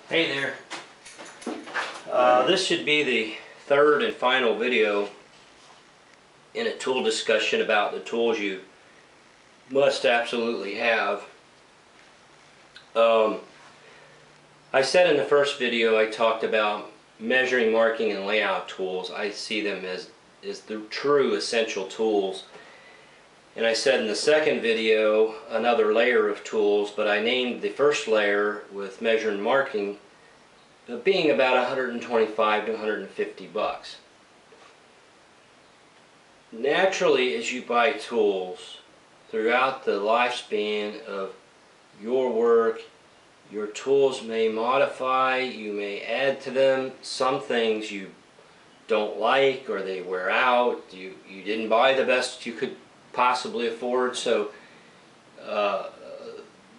Hey there. This should be the third and final video in a tool discussion about the tools you must absolutely have. I said in the first video I talked about measuring, marking, and layout tools. I see them as the true essential tools. And I said in the second video another layer of tools, but I named the first layer with measure and marking being about 125 to 150 bucks. Naturally, as you buy tools throughout the lifespan of your work, your tools may modify, you may add to them. Some things you don't like or they wear out. You didn't buy the best you could possibly afford, so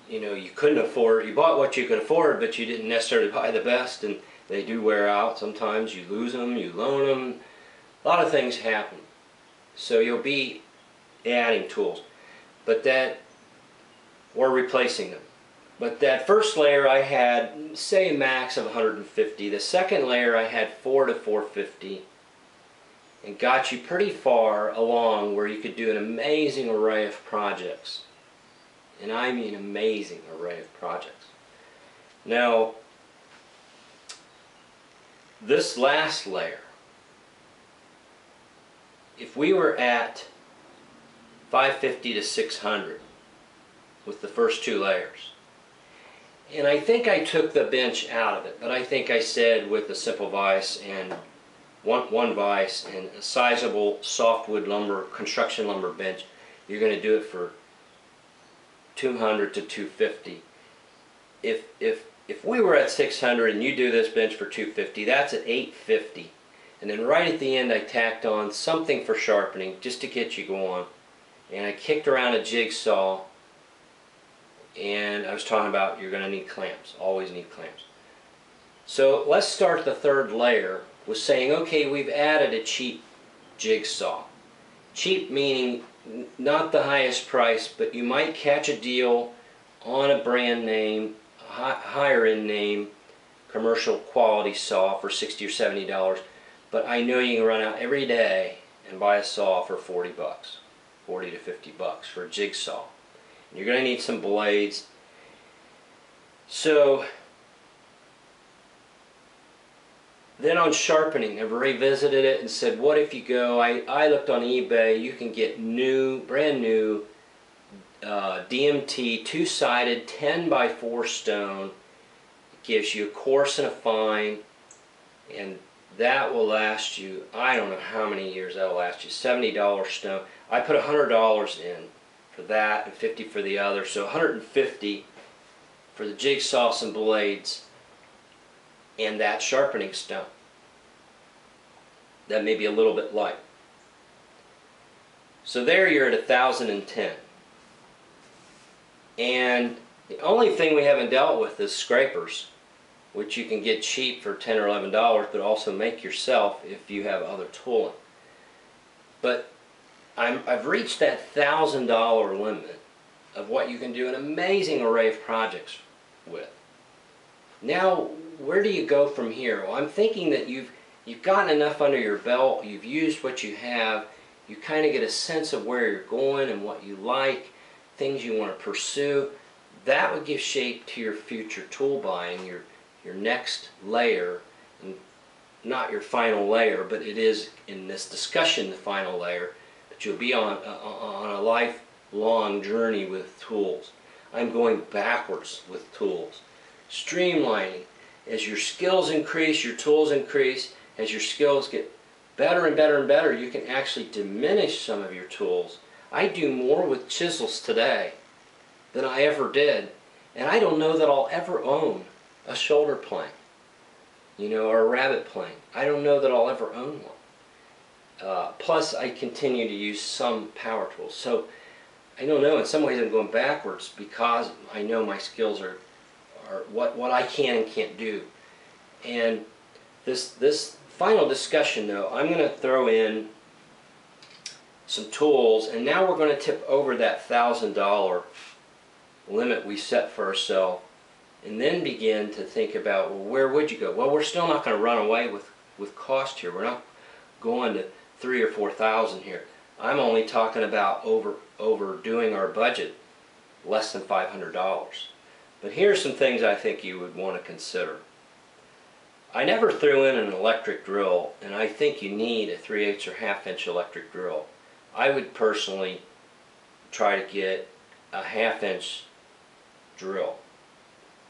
you couldn't afford, you bought what you could afford, but you didn't necessarily buy the best, and they do wear out. Sometimes you lose them, you loan them, a lot of things happen. So you'll be adding tools, or replacing them. But that first layer I had, say, a max of 150. The second layer I had 4 to 450, and got you pretty far along where you could do an amazing array of projects. And I mean amazing array of projects. Now, this last layer, if we were at 550 to 600 with the first two layers, and I think I took the bench out of it, but I think I said with a simple vise and one vise and a sizable softwood lumber, construction lumber bench, you're going to do it for 200 to 250. If we were at 600 and you do this bench for 250, that's at 850. And then right at the end I tacked on something for sharpening just to get you going. And I kicked around a jigsaw, and I was talking about you're going to need clamps, always need clamps. So let's start the third layer with saying, okay, we've added a cheap jigsaw. Cheap meaning not the highest price, but you might catch a deal on a brand name, higher end name, commercial quality saw for $60 or $70. But I know you can run out every day and buy a saw for 40 bucks, 40 to 50 bucks for a jigsaw. And you're going to need some blades. So then on sharpening, I've revisited it and said, what if you go, I looked on eBay, you can get brand new DMT two-sided 10 by 4 stone. It gives you a coarse and a fine, and that will last you, I don't know how many years that will last you. $70 stone. I put $100 in for that and $50 for the other, so $150 for the jigsaw, some blades, and that sharpening stone. That may be a little bit light. So there you're at 1,010. And the only thing we haven't dealt with is scrapers, which you can get cheap for $10 or $11, but also make yourself if you have other tooling. But I've reached that $1,000 limit of what you can do an amazing array of projects with. Now, where do you go from here? Well, I'm thinking that you've gotten enough under your belt, you've used what you have, you kind of get a sense of where you're going and what you like, things you want to pursue. That would give shape to your future tool buying, your next layer, and not your final layer, but it is in this discussion the final layer. But you'll be on a lifelong journey with tools. I'm going backwards with tools. Streamlining. As your skills increase, your tools increase. As your skills get better and better and better, you can actually diminish some of your tools. I do more with chisels today than I ever did, and I don't know that I'll ever own a shoulder plane, or a rabbet plane. I don't know that I'll ever own one. Plus, I continue to use some power tools. So I don't know. In some ways, I'm going backwards because I know my skills are what I can and can't do. And this final discussion, though, I'm going to throw in some tools, and now we're going to tip over that $1,000 limit we set for ourselves and then begin to think about, well, where would you go? Well, we're still not going to run away with cost here. We're not going to 3,000 or 4,000 here. I'm only talking about overdoing our budget, less than $500. But here's some things I think you would want to consider. I never threw in an electric drill, and I think you need a 3/8 or 1/2 inch electric drill. I would personally try to get a 1/2 inch drill,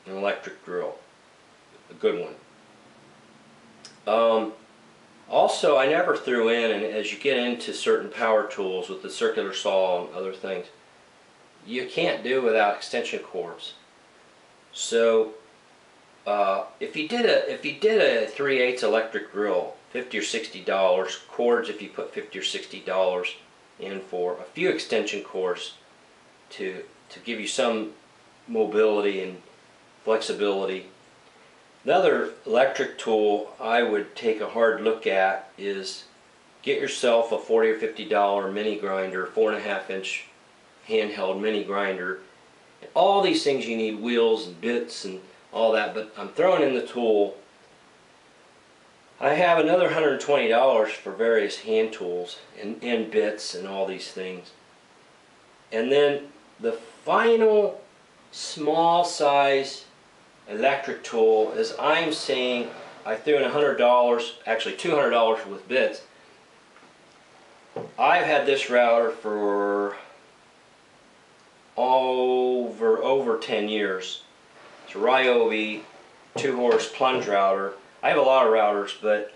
an electric drill, a good one. Also, I never threw in, and as you get into certain power tools with the circular saw and other things, you can't do without extension cords. So if you did a 3/8 electric drill, $50 or $60, cords if you put $50 or $60 in for a few extension cords to give you some mobility and flexibility. Another electric tool I would take a hard look at is get yourself a $40 or $50 mini grinder, 4.5 inch handheld mini grinder. And all these things you need wheels and bits and all that, but I'm throwing in the tool. I have another $120 for various hand tools and bits and all these things. And then the final small size electric tool is, I'm saying, I threw in $100, actually $200 with bits. I've had this router for over 10 years. It's a Ryobi 2-horse plunge router. I have a lot of routers, but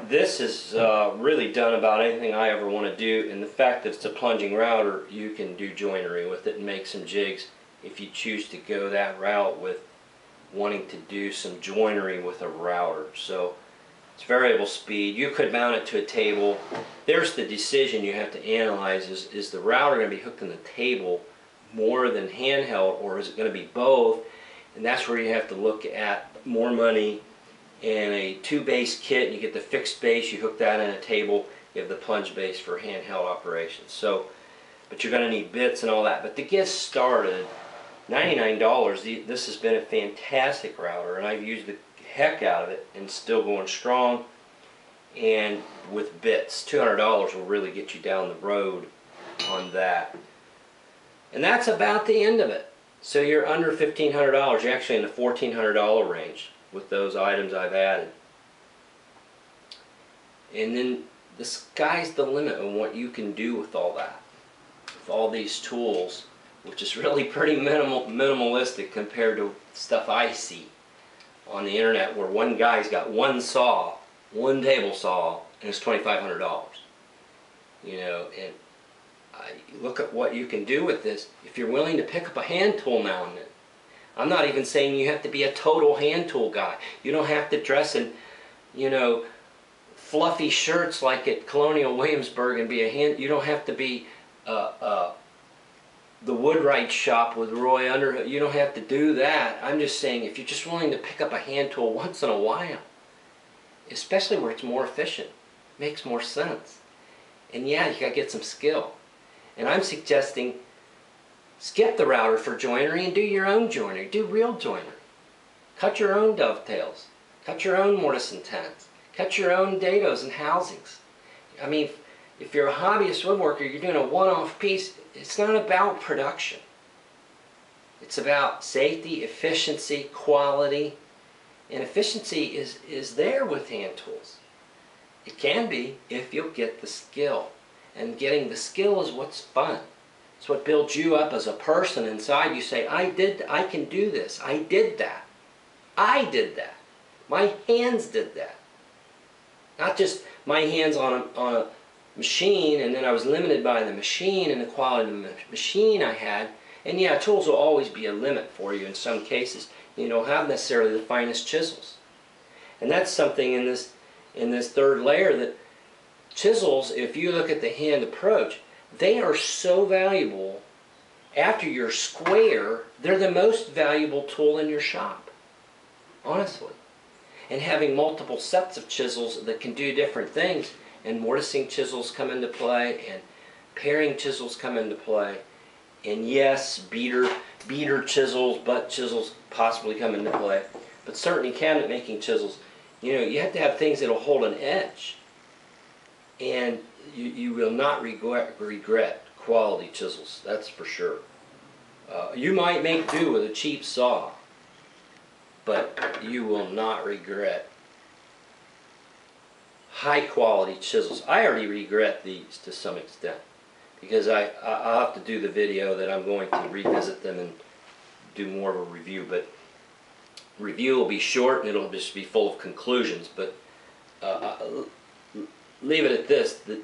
this is really done about anything I ever want to do. And the fact that it's a plunging router, you can do joinery with it and make some jigs if you choose to go that route with wanting to do some joinery with a router. So it's variable speed. You could mount it to a table. There's the decision you have to analyze. Is the router going to be hooked in the table more than handheld, or is it going to be both? And that's where you have to look at more money and a 2-base kit. You get the fixed base, you hook that in a table, you have the plunge base for handheld operations. So, but you're going to need bits and all that. But to get started, $99, this has been a fantastic router, and I've used the heck out of it and still going strong. And with bits, $200 will really get you down the road on that. And that's about the end of it. So you're under $1,500. You're actually in the $1,400 range with those items I've added. And then the sky's the limit on what you can do with all that. With all these tools, which is really pretty minimalistic compared to stuff I see on the internet, where one guy's got one saw, one table saw, and it's $2,500. You know, and look at what you can do with this if you're willing to pick up a hand tool now and then. I'm not even saying you have to be a total hand tool guy. You don't have to dress in, you know, fluffy shirts like at Colonial Williamsburg and be a hand. You don't have to be the Woodwright shop with Roy Underhood. You don't have to do that. I'm just saying if you're just willing to pick up a hand tool once in a while, especially where it's more efficient, makes more sense. And yeah, you gotta get some skill. And I'm suggesting skip the router for joinery and do your own joinery. Do real joinery. Cut your own dovetails. Cut your own mortise and tenons. Cut your own dados and housings. I mean, if you're a hobbyist woodworker, you're doing a one-off piece, it's not about production. It's about safety, efficiency, quality. And efficiency is there with hand tools. It can be if you'll get the skill. And getting the skill is what's fun. It's what builds you up as a person inside. You say, I can do this. I did that. I did that. My hands did that. Not just my hands on a machine, and then I was limited by the machine and the quality of the machine I had. And yeah, tools will always be a limit for you in some cases. You don't have necessarily the finest chisels. And that's something in this third layer, that chisels, if you look at the hand approach, they are so valuable. After your square, they're the most valuable tool in your shop, honestly. And having multiple sets of chisels that can do different things, and mortising chisels come into play, and paring chisels come into play, And yes, beater chisels, butt chisels possibly come into play, but certainly cabinet making chisels, you know, you have to have things that'll hold an edge. And you will not regret quality chisels, that's for sure. You might make do with a cheap saw, but you will not regret high quality chisels. I already regret these to some extent, because I'll have to do the video that I'm going to revisit them and do more of a review, but review will be short and it'll just be full of conclusions, but leave it at this, that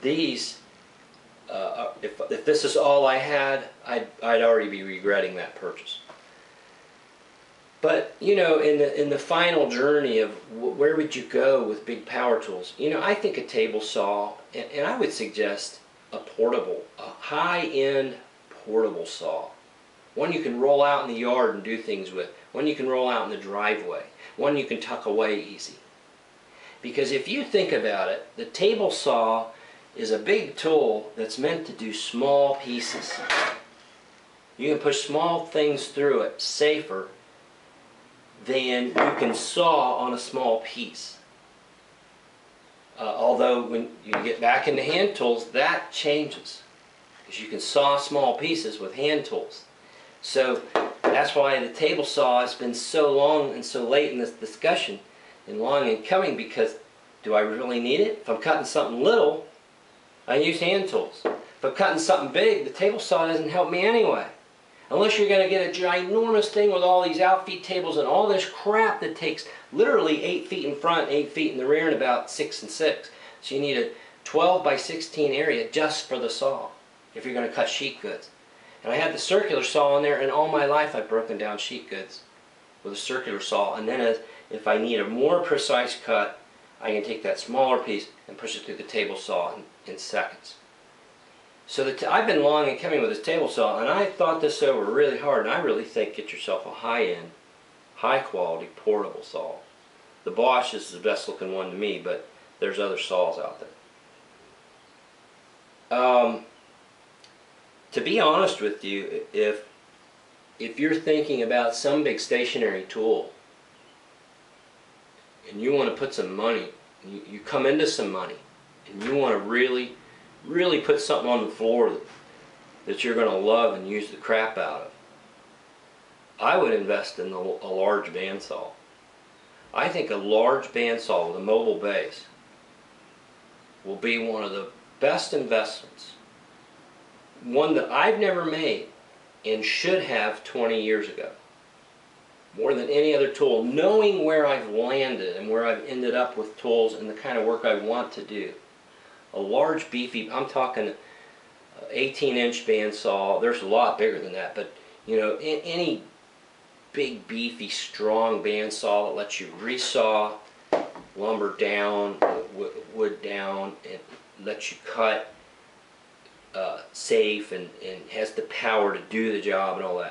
these, if this is all I had, I'd already be regretting that purchase. But, you know, in the final journey of where would you go with big power tools, you know, I think a table saw, and I would suggest a high-end portable saw. One you can roll out in the yard and do things with. One you can roll out in the driveway. One you can tuck away easy. Because if you think about it, the table saw is a big tool that's meant to do small pieces. You can push small things through it safer than you can saw on a small piece. Although when you get back into hand tools, that changes, because you can saw small pieces with hand tools. So that's why the table saw has been so long and so late in this discussion, and long in coming, because do I really need it? If I'm cutting something little, I use hand tools. If I'm cutting something big, the table saw doesn't help me anyway. Unless you're going to get a ginormous thing with all these outfeed tables and all this crap that takes literally 8 feet in front, 8 feet in the rear, and about 6 and 6. So you need a 12 by 16 area just for the saw if you're going to cut sheet goods. And I had the circular saw in there, and all my life I've broken down sheet goods with a circular saw. And then if I need a more precise cut, I can take that smaller piece and push it through the table saw in seconds. So I've been long in coming with this table saw, and I thought this over really hard, and I really think get yourself a high-end, high-quality portable saw. The Bosch is the best looking one to me, but there's other saws out there. To be honest with you, if you're thinking about some big stationary tool, and you want to put some money, you come into some money, and you want to really put something on the floor that you're going to love and use the crap out of, I would invest in a large bandsaw. I think a large bandsaw with a mobile base will be one of the best investments. One that I've never made and should have 20 years ago. More than any other tool, knowing where I've landed and where I've ended up with tools and the kind of work I want to do. A large beefy, I'm talking 18-inch bandsaw, there's a lot bigger than that, but you know, any big beefy strong bandsaw that lets you resaw lumber down, wood down, and lets you cut safe and has the power to do the job and all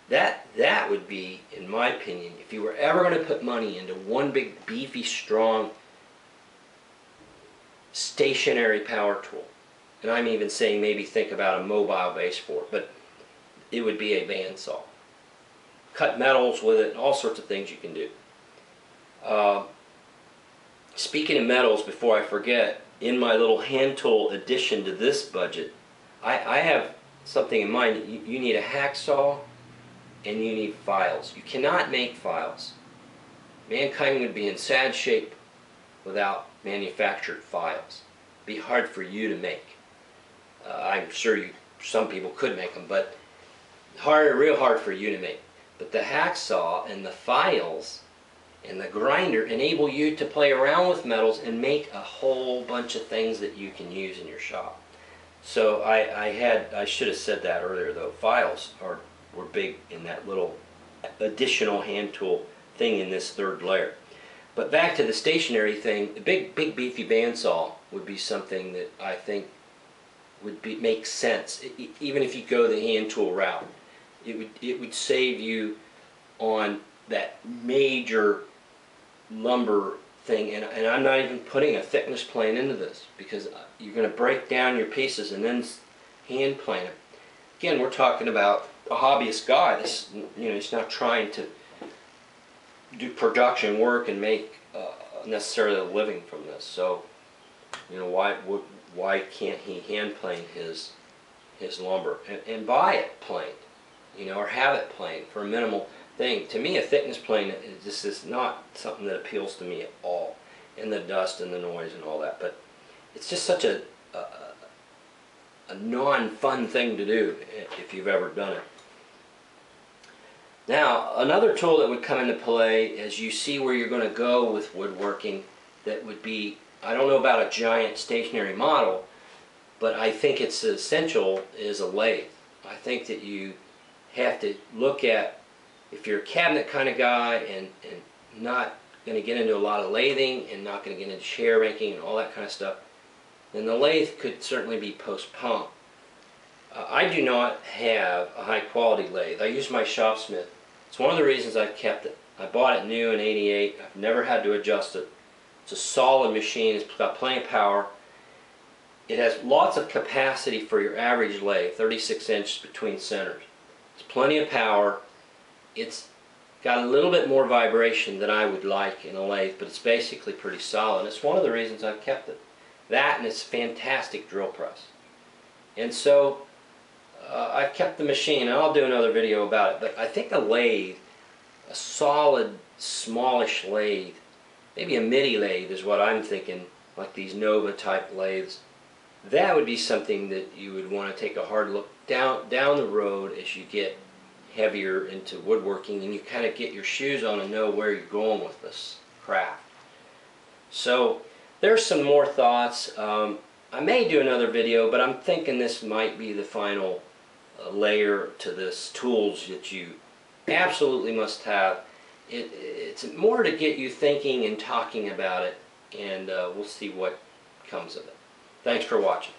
that. That would be, in my opinion, if you were ever going to put money into one big beefy strong stationary power tool, and I'm even saying maybe think about a mobile base for it, but it would be a bandsaw. Cut metals with it, all sorts of things you can do. Speaking of metals, before I forget, in my little hand tool addition to this budget, I have something in mind. You need a hacksaw and you need files. You cannot make files. Mankind would be in sad shape without manufactured files. It'd be hard for you to make. I'm sure some people could make them, but real hard for you to make. But the hacksaw and the files and the grinder enable you to play around with metals and make a whole bunch of things that you can use in your shop. So I should have said that earlier though. Files were big in that little additional hand tool thing in this third layer. But back to the stationary thing, the big beefy bandsaw would be something that I think would make sense, even if you go the hand tool route. It would save you on that major lumber thing, and I'm not even putting a thickness plane into this, because you're going to break down your pieces and then hand plane them. again, we're talking about a hobbyist guy. This, you know, he's not trying to do production work and make necessarily a living from this. So, you know, why can't he hand plane his lumber and buy it planed, you know, or have it planed for a minimal thing? To me, a thickness plane this is not something that appeals to me at all, and the dust and the noise and all that. But it's just such a non-fun thing to do if you've ever done it. Now, another tool that would come into play as you see where you're going to go with woodworking, that would be, I don't know about a giant stationary model, but I think it's essential, is a lathe. I think that you have to look at, if you're a cabinet kind of guy and not going to get into a lot of lathing and not going to get into chair making and all that kind of stuff, then the lathe could certainly be postponed. I do not have a high quality lathe. I use my Shopsmith. It's one of the reasons I've kept it. I bought it new in '88. I've never had to adjust it. It's a solid machine. It's got plenty of power. It has lots of capacity for your average lathe, 36 inches between centers. It's plenty of power. It's got a little bit more vibration than I would like in a lathe, but it's basically pretty solid. It's one of the reasons I've kept it. That, and it's a fantastic drill press. And so I've kept the machine, and I'll do another video about it, but I think a lathe, a solid, smallish lathe, maybe a midi lathe is what I'm thinking, like these Nova type lathes, that would be something that you would want to take a hard look down the road as you get heavier into woodworking, and you kind of get your shoes on and know where you're going with this craft. So there's some more thoughts. I may do another video, but I'm thinking this might be the final layer to this tools that you absolutely must have. It's more to get you thinking and talking about it, and we'll see what comes of it. Thanks for watching.